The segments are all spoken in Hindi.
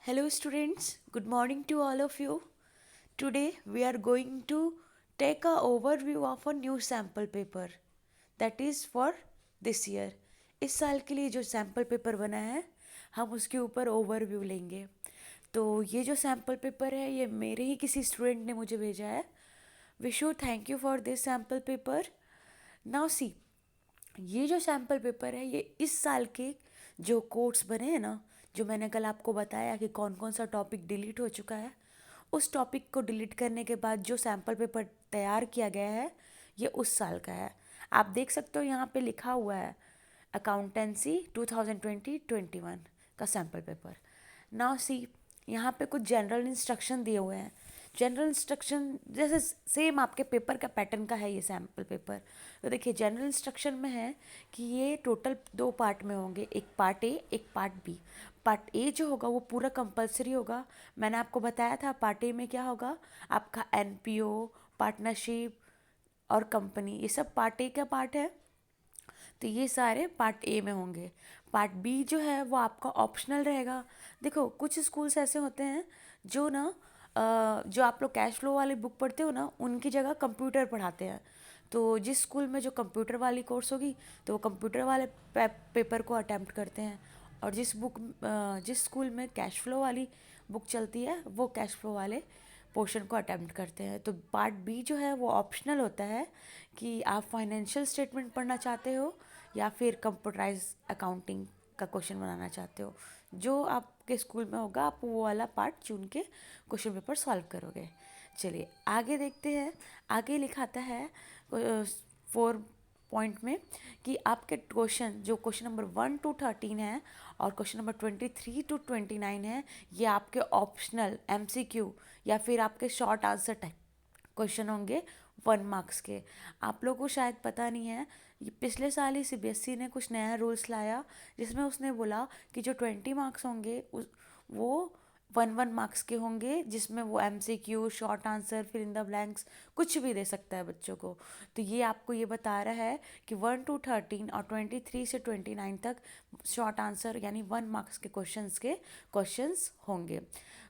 Hello, students. Good morning to all of you. Today, we are going to take a overview of a new sample paper that is for this year. इस साल के लिए जो सैम्पल पेपर बना है हम उसके ऊपर ओवरव्यू लेंगे। तो ये जो सैम्पल पेपर है ये मेरे ही किसी स्टूडेंट ने मुझे भेजा है। Vishu, thank you for this sample paper. Now see, ये जो सैम्पल पेपर है ये इस साल के जो कोट्स बने हैं ना, जो मैंने कल आपको बताया कि कौन कौन सा टॉपिक डिलीट हो चुका है, उस टॉपिक को डिलीट करने के बाद जो सैम्पल पेपर तैयार किया गया है ये उस साल का है। आप देख सकते हो यहाँ पे लिखा हुआ है अकाउंटेंसी 2020-21 का सैम्पल पेपर। नाउ सी, यहाँ पे कुछ जनरल इंस्ट्रक्शन दिए हुए हैं। जनरल इंस्ट्रक्शन जैसे सेम आपके पेपर का पैटर्न का है ये सैम्पल पेपर। तो देखिए जनरल इंस्ट्रक्शन में है कि ये टोटल दो पार्ट में होंगे, एक पार्ट ए एक पार्ट बी। पार्ट ए जो होगा वो पूरा कंपलसरी होगा। मैंने आपको बताया था पार्ट ए में क्या होगा, आपका एनपीओ, पार्टनरशिप और कंपनी, ये सब पार्ट ए का पार्ट है। तो ये सारे पार्ट ए में होंगे। पार्ट बी जो है वो आपका ऑप्शनल रहेगा। देखो कुछ स्कूल्स ऐसे होते हैं जो ना जो आप लोग कैश फ्लो वाली बुक पढ़ते हो ना उनकी जगह कंप्यूटर पढ़ाते हैं। तो जिस स्कूल में जो कंप्यूटर वाली कोर्स होगी तो वो कंप्यूटर वाले पेपर को अटैम्प्ट करते हैं, और जिस स्कूल में कैश फ्लो वाली बुक चलती है वो कैश फ्लो वाले पोर्शन को अटैम्प्ट करते हैं। तो पार्ट बी जो है वो ऑप्शनल होता है कि आप फाइनेंशियल स्टेटमेंट पढ़ना चाहते हो या फिर कंप्यूटराइज अकाउंटिंग का क्वेश्चन बनाना चाहते हो। जो आपके स्कूल में होगा आप वो वाला पार्ट चुन के क्वेश्चन पेपर सॉल्व करोगे। चलिए आगे देखते हैं। आगे लिखाता है 4 पॉइंट में कि आपके क्वेश्चन जो क्वेश्चन नंबर 1 to 13 है और क्वेश्चन नंबर 23 to 29 है, ये आपके ऑप्शनल एमसीक्यू या फिर आपके शॉर्ट आंसर टाइप क्वेश्चन होंगे 1 मार्क्स के। आप लोगों को शायद पता नहीं है, ये पिछले साल ही सीबीएसई ने कुछ नया रूल्स लाया जिसमें उसने बोला कि जो 20 मार्क्स होंगे वो 1 मार्क्स के होंगे, जिसमें वो एमसीक्यू, शॉर्ट आंसर, फिर इन द ब्लैंक्स कुछ भी दे सकता है बच्चों को। तो ये आपको ये बता रहा है कि 1 to 13 और 23 से 29 तक शॉर्ट आंसर यानी 1 मार्क्स के क्वेश्चंस होंगे।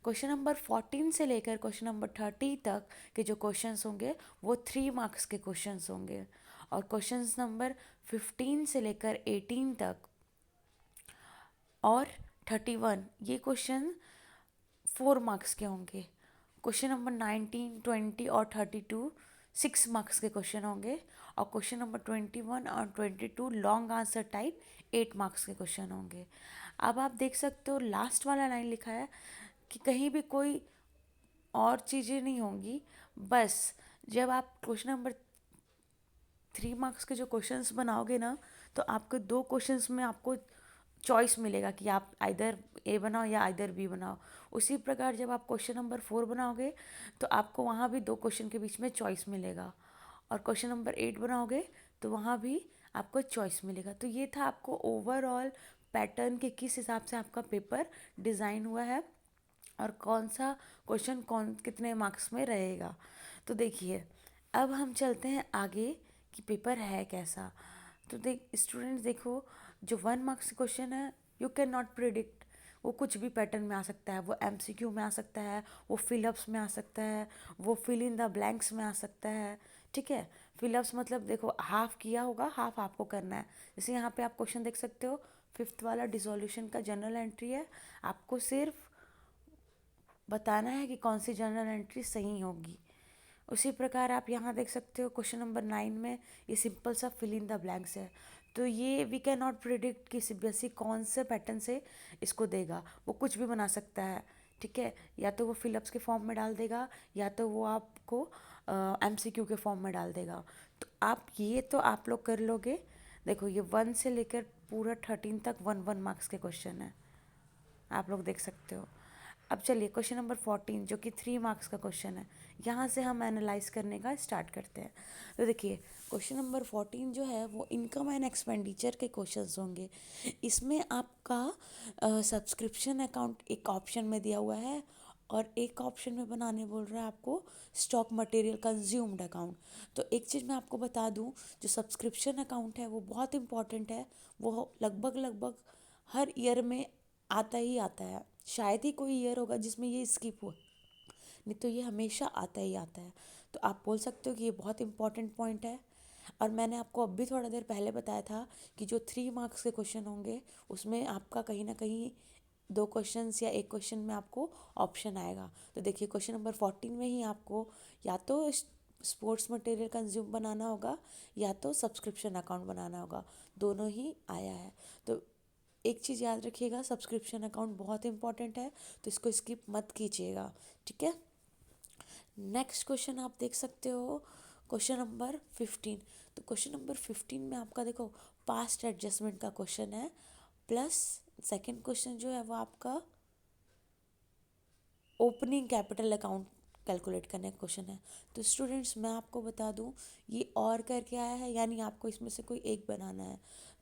क्वेश्चन नंबर 14 से लेकर क्वेश्चन नंबर 30 तक के जो क्वेश्चंस होंगे वो 3 मार्क्स के क्वेश्चंस होंगे, और क्वेश्चंस नंबर 15 से लेकर 18 तक और 31 ये क्वेश्चन 4 मार्क्स के होंगे। क्वेश्चन नंबर 19, 20 और 32 6 मार्क्स के क्वेश्चन होंगे, और क्वेश्चन नंबर 21 और 22 लॉन्ग आंसर टाइप 8 मार्क्स के क्वेश्चन होंगे। अब आप देख सकते हो लास्ट वाला लाइन लिखा है कि कहीं भी कोई और चीज़ें नहीं होंगी, बस जब आप क्वेश्चन नंबर 3 मार्क्स के जो क्वेश्चंस बनाओगे ना तो आपको दो क्वेश्चंस में आपको चॉइस मिलेगा कि आप आइदर ए बनाओ या आइदर बी बनाओ। उसी प्रकार जब आप क्वेश्चन नंबर 4 बनाओगे तो आपको वहाँ भी दो क्वेश्चन के बीच में चॉइस मिलेगा, और क्वेश्चन नंबर 8 बनाओगे तो वहाँ भी आपको चॉइस मिलेगा। तो ये था आपको ओवरऑल पैटर्न के किस हिसाब से आपका पेपर डिज़ाइन हुआ है और कौन सा क्वेश्चन कौन कितने मार्क्स में रहेगा। तो देखिए अब हम चलते हैं आगे कि पेपर है कैसा। तो स्टूडेंट्स देखो, जो 1 मार्क्स क्वेश्चन है यू कैन नॉट प्रिडिक्ट, वो कुछ भी पैटर्न में आ सकता है, वो एमसीक्यू में आ सकता है, वो फिलअप्स में आ सकता है, वो फिल इन द ब्लैंक्स में आ सकता है। ठीक है, फिलअप्स मतलब देखो हाफ किया होगा, हाफ आपको करना है। जैसे यहाँ पे आप क्वेश्चन देख सकते हो, 5th वाला डिसोल्यूशन का जनरल एंट्री है, आपको सिर्फ बताना है कि कौन सी जनरल एंट्री सही होगी। उसी प्रकार आप यहाँ देख सकते हो क्वेश्चन नंबर 9 में ये सिंपल सा फिल इन द ब्लैंक्स है। तो ये वी कैन नॉट प्रिडिक्ट कि सीबीएसई कौन से पैटर्न से इसको देगा, वो कुछ भी बना सकता है। ठीक है, या तो वो फिलअप्स के फॉर्म में डाल देगा या तो वो आपको एमसीक्यू के फॉर्म में डाल देगा। तो आप लोग कर लोगे। देखो ये 1 से लेकर पूरा 13 तक 1 1 मार्क्स के क्वेश्चन है, आप लोग देख सकते हो। अब चलिए क्वेश्चन नंबर 14 जो कि 3 मार्क्स का क्वेश्चन है, यहाँ से हम एनालाइज करने का स्टार्ट करते हैं। तो देखिए क्वेश्चन नंबर 14 जो है वो इनकम एंड एक्सपेंडिचर के क्वेश्चंस होंगे। इसमें आपका सब्सक्रिप्शन अकाउंट एक ऑप्शन में दिया हुआ है और एक ऑप्शन में बनाने बोल रहा है आपको स्टॉक मटेरियल कंज्यूम्ड अकाउंट। तो एक चीज़ मैं आपको बता दूं, जो सब्सक्रिप्शन अकाउंट है वो बहुत इंपॉर्टेंट है, वो लगभग लगभग हर ईयर में आता ही आता है। शायद ही कोई ईयर होगा जिसमें ये स्किप हुआ, नहीं तो ये हमेशा आता ही आता है। तो आप बोल सकते हो कि ये बहुत इंपॉर्टेंट पॉइंट है। और मैंने आपको अभी थोड़ा देर पहले बताया था कि जो 3 मार्क्स के क्वेश्चन होंगे उसमें आपका कहीं ना कहीं 2 क्वेश्चंस या एक क्वेश्चन में आपको ऑप्शन आएगा। तो देखिए क्वेश्चन नंबर 14 में ही आपको या तो स्पोर्ट्स मटेरियल कंज्यूम बनाना होगा या तो सब्सक्रिप्शन अकाउंट बनाना होगा, दोनों ही आया है। तो एक चीज़ याद रखिएगा, सब्सक्रिप्शन अकाउंट बहुत इंपॉर्टेंट है, तो इसको स्किप मत कीजिएगा, ठीक है। नेक्स्ट क्वेश्चन आप देख सकते हो, क्वेश्चन नंबर 15। तो क्वेश्चन नंबर 15 में आपका देखो पास्ट एडजस्टमेंट का क्वेश्चन है, प्लस सेकंड क्वेश्चन जो है वो आपका ओपनिंग कैपिटल अकाउंट कैलकुलेट करने का क्वेश्चन है। तो स्टूडेंट्स मैं आपको बता दूं, ये और करके आया है, यानी आपको इसमें से कोई एक बनाना है।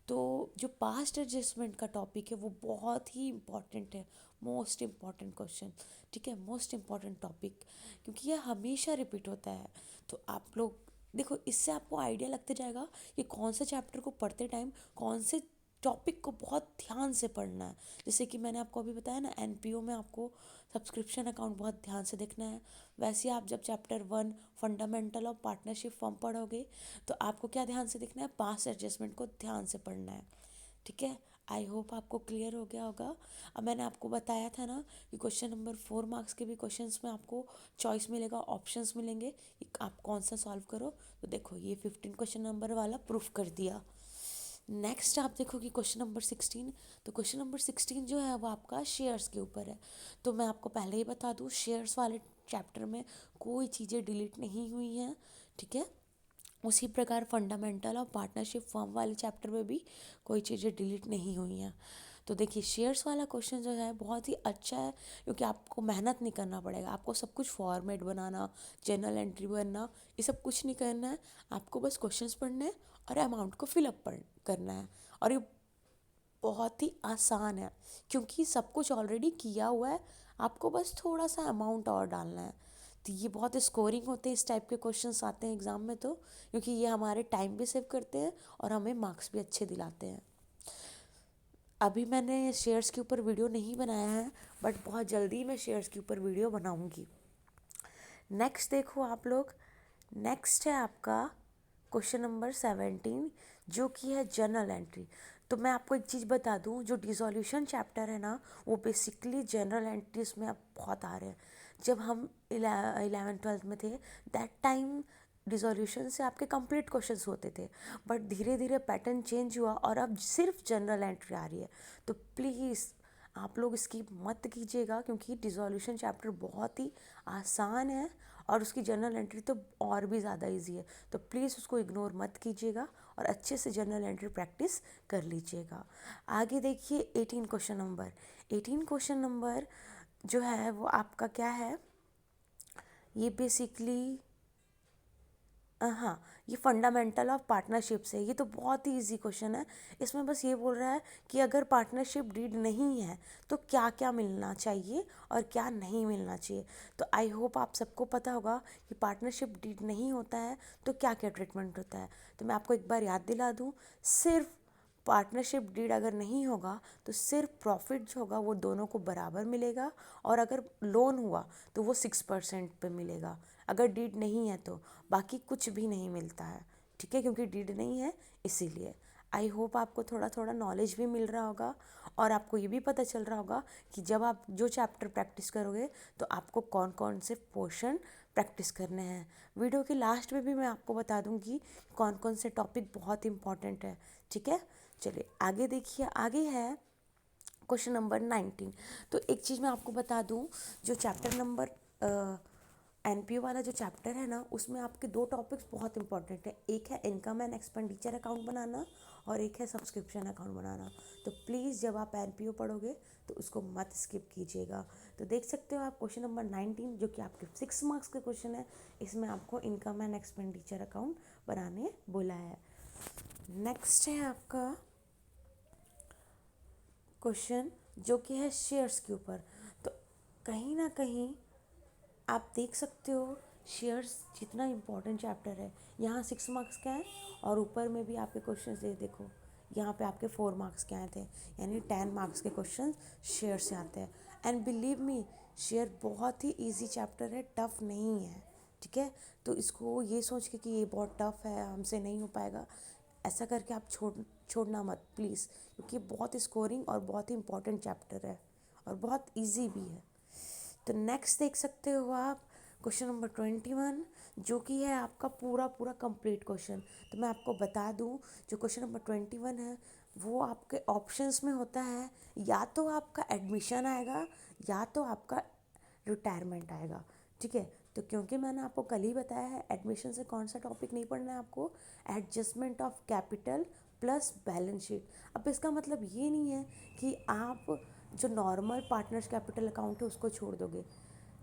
तो जो पास्ट एडजस्टमेंट का टॉपिक है वो बहुत ही इम्पॉर्टेंट है, मोस्ट इम्पॉर्टेंट क्वेश्चन, ठीक है, मोस्ट इम्पॉर्टेंट टॉपिक, क्योंकि यह हमेशा रिपीट होता है। तो आप लोग देखो, इससे आपको आइडिया लगते जाएगा कि कौन से चैप्टर को पढ़ते टाइम कौन से टॉपिक को बहुत ध्यान से पढ़ना है। जैसे कि मैंने आपको अभी बताया ना, एनपीओ में आपको सब्सक्रिप्शन अकाउंट बहुत ध्यान से देखना है। वैसे आप जब chapter 1 fundamental of partnership form पढ़ोगे तो आपको क्या ध्यान से देखना है, पास्ट एडजस्टमेंट को ध्यान से पढ़ना है, ठीक है। आई होप आपको क्लियर हो गया होगा। अब मैंने आपको बताया था ना कि क्वेश्चन नंबर 4 मार्क्स के भी क्वेश्चंस में आपको चॉइस मिलेगा, ऑप्शंस मिलेंगे कि आप कौन सा सॉल्व करो। तो देखो ये 15 क्वेश्चन नंबर वाला प्रूफ कर दिया। नेक्स्ट आप देखो कि क्वेश्चन नंबर 16। तो क्वेश्चन नंबर 16 जो है वो आपका शेयर्स के ऊपर है। तो मैं आपको पहले ही बता दूँ, शेयर्स वाले चैप्टर में कोई चीज़ें डिलीट नहीं हुई हैं, ठीक है। उसी प्रकार फंडामेंटल और पार्टनरशिप फर्म वाले चैप्टर में भी कोई चीज़ें डिलीट नहीं हुई हैं। तो देखिए शेयर्स वाला क्वेश्चन जो है बहुत ही अच्छा है, क्योंकि आपको मेहनत नहीं करना पड़ेगा, आपको सब कुछ फॉर्मेट बनाना, जर्नल एंट्री बनना, ये सब कुछ नहीं करना है। आपको बस क्वेश्चंस पढ़ने हैं और अमाउंट को फिलअप करना है। और ये बहुत ही आसान है, क्योंकि सब कुछ ऑलरेडी किया हुआ है, आपको बस थोड़ा सा अमाउंट और डालना है। तो ये बहुत स्कोरिंग होते हैं, इस टाइप के क्वेश्चंस आते हैं एग्ज़ाम में, तो क्योंकि ये हमारे टाइम भी सेव करते हैं और हमें मार्क्स भी अच्छे दिलाते हैं। अभी मैंने शेयर्स के ऊपर वीडियो नहीं बनाया है, बट बहुत जल्दी मैं शेयर्स के ऊपर वीडियो बनाऊंगी। नेक्स्ट देखो आप लोग, नेक्स्ट है आपका क्वेश्चन नंबर 17, जो कि है जर्नल एंट्री। तो मैं आपको एक चीज़ बता दूं, जो डिसोल्यूशन चैप्टर है ना, वो बेसिकली जनरल एंट्रीज में अब बहुत आ रहे हैं। जब हम 11th 12th में थे, दैट टाइम डिसोल्यूशन से आपके कंप्लीट क्वेश्चंस होते थे, बट धीरे धीरे पैटर्न चेंज हुआ और अब सिर्फ जनरल एंट्री आ रही है। तो प्लीज़ आप लोग इसकी मत कीजिएगा, क्योंकि डिसोल्यूशन चैप्टर बहुत ही आसान है और उसकी जनरल एंट्री तो और भी ज़्यादा इजी है। तो प्लीज़ उसको इग्नोर मत कीजिएगा और अच्छे से जनरल एंट्री प्रैक्टिस कर लीजिएगा। आगे देखिए 18 क्वेश्चन नंबर जो है वो आपका क्या है, ये बेसिकली हाँ, ये फंडामेंटल ऑफ पार्टनरशिप से, ये तो बहुत ही इजी क्वेश्चन है। इसमें बस ये बोल रहा है कि अगर पार्टनरशिप डीड नहीं है तो क्या क्या मिलना चाहिए और क्या नहीं मिलना चाहिए। तो आई होप आप सबको पता होगा कि पार्टनरशिप डीड नहीं होता है तो क्या क्या ट्रीटमेंट होता है। तो मैं आपको एक बार याद दिला दूँ, सिर्फ पार्टनरशिप डीड अगर नहीं होगा तो सिर्फ प्रॉफिट जो होगा वो दोनों को बराबर मिलेगा, और अगर लोन हुआ तो वो 6% पे मिलेगा। अगर डीड नहीं है तो बाकी कुछ भी नहीं मिलता है, ठीक है, क्योंकि डीड नहीं है इसीलिए। आई होप आपको थोड़ा थोड़ा नॉलेज भी मिल रहा होगा और आपको ये भी पता चल रहा होगा कि जब आप जो चैप्टर प्रैक्टिस करोगे तो आपको कौन कौन से पोर्शन प्रैक्टिस करने हैं। वीडियो के लास्ट में भी मैं आपको बता दूंगी कौन कौन से टॉपिक बहुत इंपॉर्टेंट है, ठीक है। चलिए आगे देखिए, आगे है क्वेश्चन नंबर 19। तो एक चीज़ मैं आपको बता दूं, जो चैप्टर नंबर एनपीओ वाला जो चैप्टर है ना, उसमें आपके 2 टॉपिक्स बहुत इंपॉर्टेंट है। एक है इनकम एंड एक्सपेंडिचर अकाउंट बनाना और एक है सब्सक्रिप्शन अकाउंट बनाना। तो प्लीज़ जब आप एनपीओ पढ़ोगे तो उसको मत स्किप कीजिएगा। तो देख सकते हो आप क्वेश्चन नंबर 19, जो कि आपके 6 मार्क्स के क्वेश्चन है, इसमें आपको इनकम एंड एक्सपेंडिचर अकाउंट बनाने बोला है। नेक्स्ट है आपका क्वेश्चन, जो कि है शेयर्स के ऊपर। तो कहीं ना कहीं आप देख सकते हो, शेयर्स जितना इम्पोर्टेंट चैप्टर है, यहाँ 6 मार्क्स का है और ऊपर में भी आपके क्वेश्चन ये देखो, यहाँ पे आपके 4 मार्क्स के आए थे, यानी 10 मार्क्स के क्वेश्चन शेयर से आते हैं। एंड बिलीव मी, शेयर बहुत ही इजी चैप्टर है, टफ नहीं है, ठीक है। तो इसको ये सोच के कि ये बहुत टफ है, हमसे नहीं हो पाएगा, ऐसा करके आप छोड़ना मत प्लीज़, क्योंकि बहुत स्कोरिंग और बहुत ही इंपॉर्टेंट चैप्टर है और बहुत इजी भी है। तो नेक्स्ट देख सकते हो आप क्वेश्चन नंबर 21, जो कि है आपका पूरा पूरा कंप्लीट क्वेश्चन। तो मैं आपको बता दूं, जो क्वेश्चन नंबर 21 है वो आपके ऑप्शंस में होता है, या तो आपका एडमिशन आएगा या तो आपका रिटायरमेंट आएगा, ठीक है। तो क्योंकि मैंने आपको कल ही बताया है, एडमिशन से कौन सा टॉपिक नहीं पढ़ना है आपको, adjustment of capital plus balance sheet. अब इसका मतलब ये नहीं है कि आप जो नॉर्मल पार्टनर्स कैपिटल अकाउंट है उसको छोड़ दोगे।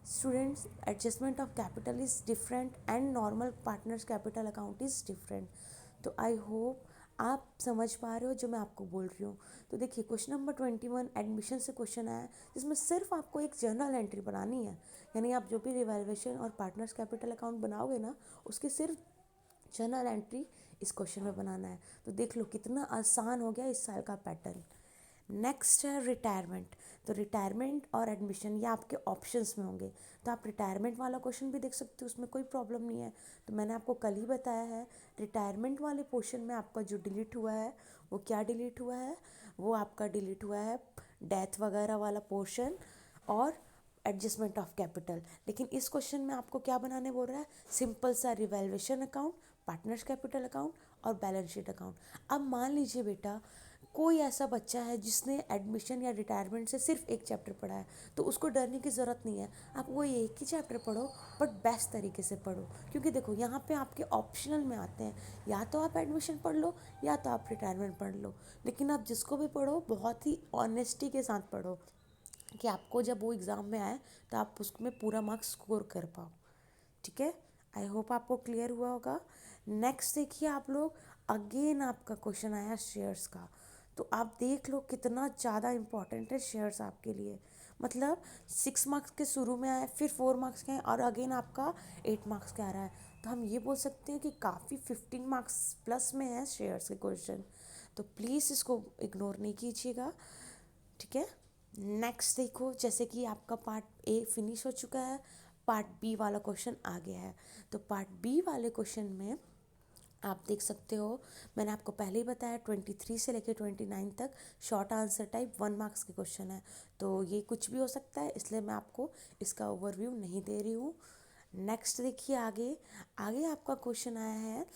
Students, adjustment of capital is different and normal partners capital account is different. तो आई होप आप समझ पा रहे हो जो मैं आपको बोल रही हूँ। तो देखिए क्वेश्चन नंबर 21 एडमिशन से क्वेश्चन आया, जिसमें सिर्फ आपको एक जर्नल एंट्री बनानी है, यानी आप जो भी रिवैल्यूएशन और पार्टनर्स कैपिटल अकाउंट बनाओगे ना, उसकी सिर्फ जर्नल एंट्री इस क्वेश्चन में बनाना है। तो देख लो कितना आसान हो गया इस साल का पैटर्न। नेक्स्ट है रिटायरमेंट। तो रिटायरमेंट और एडमिशन ये आपके ऑप्शंस में होंगे, तो आप रिटायरमेंट वाला क्वेश्चन भी देख सकते हो, उसमें कोई प्रॉब्लम नहीं है। तो मैंने आपको कल ही बताया है, रिटायरमेंट वाले पोर्शन में आपका जो डिलीट हुआ है वो क्या डिलीट हुआ है, वो आपका डिलीट हुआ है डेथ वगैरह वाला पोर्शन और एडजस्टमेंट ऑफ कैपिटल। लेकिन इस क्वेश्चन में आपको क्या बनाने बोल रहा है, सिंपल सा revaluation account, partners capital account और बैलेंस शीट अकाउंट। अब मान लीजिए बेटा कोई ऐसा बच्चा है जिसने एडमिशन या रिटायरमेंट से सिर्फ एक चैप्टर पढ़ा है, तो उसको डरने की ज़रूरत नहीं है। आप वो एक ही चैप्टर पढ़ो, बट बेस्ट तरीके से पढ़ो, क्योंकि देखो यहाँ पे आपके ऑप्शनल में आते हैं, या तो आप एडमिशन पढ़ लो या तो आप रिटायरमेंट पढ़ लो, लेकिन आप जिसको भी पढ़ो बहुत ही ऑनेस्टी के साथ पढ़ो, कि आपको जब वो एग्ज़ाम में आए तो आप उसमें पूरा मार्क्स स्कोर कर पाओ, ठीक है। आई होप आपको क्लियर हुआ होगा। नेक्स्ट देखिए आप लोग, अगेन आपका क्वेश्चन आया शेयर्स का। तो आप देख लो कितना ज़्यादा इम्पोर्टेंट है शेयर्स आपके लिए, मतलब 6 मार्क्स के शुरू में आए, फिर 4 मार्क्स के हैं, और अगेन आपका 8 मार्क्स का आ रहा है। तो हम ये बोल सकते हैं कि काफ़ी 15 मार्क्स प्लस में है शेयर्स के क्वेश्चन। तो प्लीज़ इसको इग्नोर नहीं कीजिएगा, ठीक है। नेक्स्ट देखो, जैसे कि आपका पार्ट ए फिनिश हो चुका है, पार्ट बी वाला क्वेश्चन आ गया है। तो पार्ट बी वाले क्वेश्चन में आप देख सकते हो, मैंने आपको पहले ही बताया 23 से लेकर 29 तक शॉर्ट आंसर टाइप 1 मार्क्स के क्वेश्चन है। तो ये कुछ भी हो सकता है, इसलिए मैं आपको इसका ओवरव्यू नहीं दे रही हूँ। नेक्स्ट देखिए आगे, आगे आपका क्वेश्चन आया है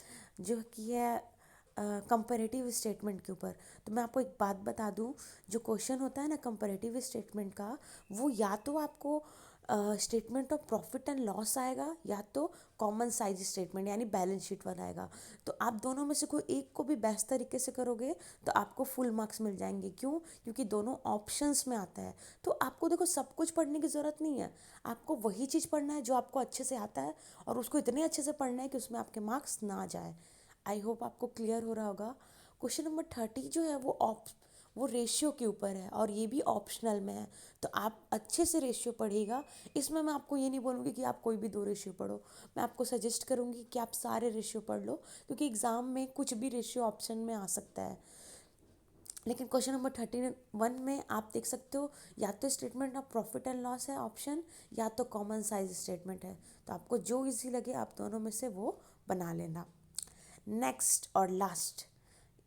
जो कि है कंपैरेटिव स्टेटमेंट के ऊपर। तो मैं आपको एक बात बता दूं, जो क्वेश्चन होता है ना कंपैरेटिव स्टेटमेंट का, वो या तो आपको statement of profit and loss आएगा, या तो कॉमन साइज स्टेटमेंट यानी बैलेंस शीट वाला आएगा। तो आप दोनों में से कोई एक को भी बेस्ट तरीके से करोगे तो आपको फुल मार्क्स मिल जाएंगे। क्यों? क्योंकि दोनों ऑप्शंस में आता है। तो आपको देखो सब कुछ पढ़ने की ज़रूरत नहीं है, आपको वही चीज़ पढ़ना है जो आपको अच्छे से आता है, और उसको इतने अच्छे से पढ़ना है कि उसमें आपके मार्क्स ना जाए। आई होप आपको क्लियर हो रहा होगा। क्वेश्चन नंबर 30 जो है वो रेशियो के ऊपर है, और ये भी ऑप्शनल में है। तो आप अच्छे से रेशियो पढ़िएगा। इसमें मैं आपको ये नहीं बोलूँगी कि आप कोई भी 2 रेशियो पढ़ो, मैं आपको सजेस्ट करूँगी कि आप सारे रेशियो पढ़ लो, क्योंकि एग्ज़ाम में कुछ भी रेशियो ऑप्शन में आ सकता है। लेकिन क्वेश्चन नंबर 31 में आप देख सकते हो, या तो statement of profit and loss है ऑप्शन, या तो कॉमन साइज स्टेटमेंट है। तो आपको जो इजी लगे आप दोनों में से वो बना लेना। नेक्स्ट और लास्ट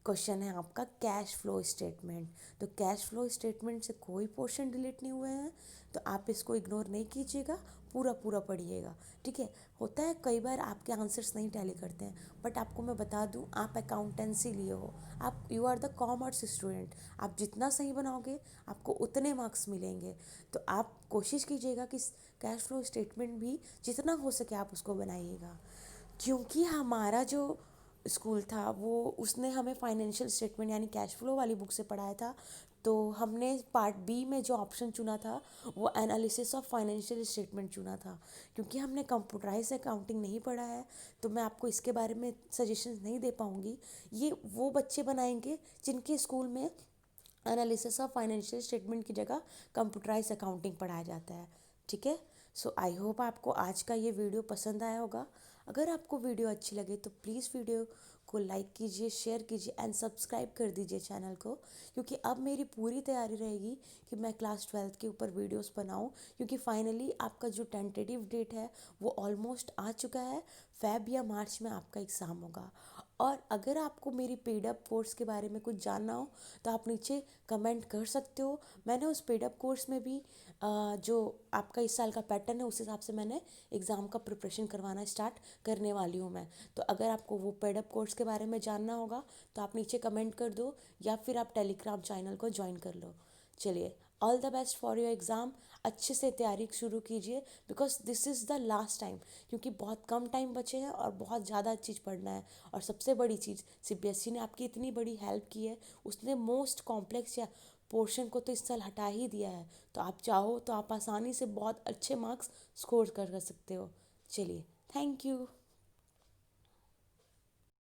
क्वेश्चन है आपका कैश फ्लो स्टेटमेंट। तो कैश फ्लो स्टेटमेंट से कोई पोर्शन डिलीट नहीं हुए हैं, तो आप इसको इग्नोर नहीं कीजिएगा, पूरा पूरा पढ़िएगा, ठीक है। होता है कई बार आपके आंसर्स नहीं टैली करते हैं, बट आपको मैं बता दूं, आप अकाउंटेंसी लिए हो, आप you are the commerce student, आप जितना सही बनाओगे आपको उतने मार्क्स मिलेंगे। तो आप कोशिश कीजिएगा कि कैश फ्लो स्टेटमेंट भी जितना हो सके आप उसको बनाइएगा, क्योंकि हमारा जो स्कूल था वो उसने हमें फाइनेंशियल स्टेटमेंट यानी कैश फ्लो वाली बुक से पढ़ाया था। तो हमने पार्ट बी में जो ऑप्शन चुना था वो एनालिसिस ऑफ फाइनेंशियल स्टेटमेंट चुना था। क्योंकि हमने कंप्यूटराइज अकाउंटिंग नहीं पढ़ा है, तो मैं आपको इसके बारे में सजेशंस नहीं दे पाऊँगी। ये वो बच्चे बनाएंगे जिनके स्कूल में एनालिसिस ऑफ फाइनेंशियल स्टेटमेंट की जगह कंप्यूटराइज अकाउंटिंग पढ़ाया जाता है, ठीक है। सो आई होप आपको आज का ये वीडियो पसंद आया होगा। अगर आपको वीडियो अच्छी लगे तो प्लीज़ वीडियो को लाइक कीजिए, शेयर कीजिए एंड सब्सक्राइब कर दीजिए चैनल को, क्योंकि अब मेरी पूरी तैयारी रहेगी कि मैं क्लास 12th के ऊपर वीडियोस बनाऊं, क्योंकि फाइनली आपका जो टेंटेटिव डेट है वो ऑलमोस्ट आ चुका है। फेब या मार्च में आपका एग्ज़ाम होगा। और अगर आपको मेरी पेड अप कोर्स के बारे में कुछ जानना हो तो आप नीचे कमेंट कर सकते हो। मैंने उस पेड अप कोर्स में भी जो आपका इस साल का पैटर्न है उस हिसाब से मैंने एग्ज़ाम का प्रिपरेशन करवाना स्टार्ट करने वाली हूँ मैं। तो अगर आपको वो पेड अप कोर्स के बारे में जानना होगा तो आप नीचे कमेंट कर दो, या फिर आप टेलीग्राम चैनल को ज्वाइन कर लो। चलिए, all the best for your exam. अच्छे से तैयारी शुरू कीजिए, because this is the last time, क्योंकि बहुत कम टाइम बचे हैं और बहुत ज़्यादा चीज़ पढ़ना है। और सबसे बड़ी चीज़, सीबीएसई ने आपकी इतनी बड़ी हेल्प की है, उसने मोस्ट कॉम्प्लेक्स या पोर्शन को तो इस साल हटा ही दिया है। तो आप चाहो तो आप आसानी से बहुत अच्छे मार्क्स स्कोर कर सकते हो। चलिए, थैंक यू।